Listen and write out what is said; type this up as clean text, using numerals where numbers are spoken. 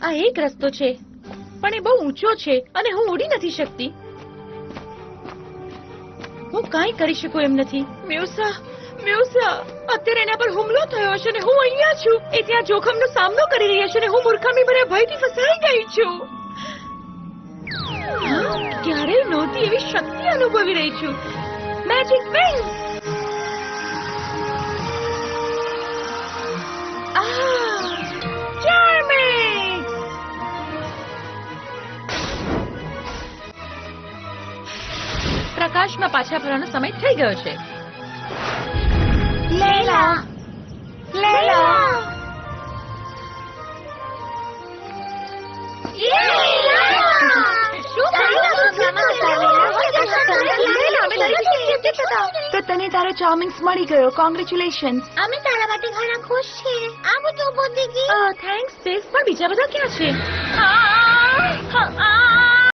આ એક રસ્તો છે, પણ એ બહુ ઊંચો છે અને હું ઉડી નથી શકતી. હું કાંઈ કરી શકું એમ નથી. મ્યુસા, અત્યારે એના પર હુમલો થયો હશે ને હું અહીંયા છું. એ ત્યાં જોખમનો સામનો કરી રહી હશે ને હું મૂર્ખામી ભર્યા ભયથી ફસાઈ ગઈ છું. ક્યારેય નહોતી એવી શક્તિ અનુભવી રહી છું. Magic wings. ચાર્મિંગ. પ્રકાશમાં પાછા ફરવાનો સમય થઈ ગયો છે. લૈલા, લૈલા. તો તને તારો ચાર્મિંગ્સ મળી ગયો. કોંગ્રેચ્યુલેશન્સ. અમે તારા માટે ઘણા ખુશ છીએ. આ બધું બોલી ગઈ. થેન્ક્સ બેસ, પણ બીજા બધા ક્યાં છે?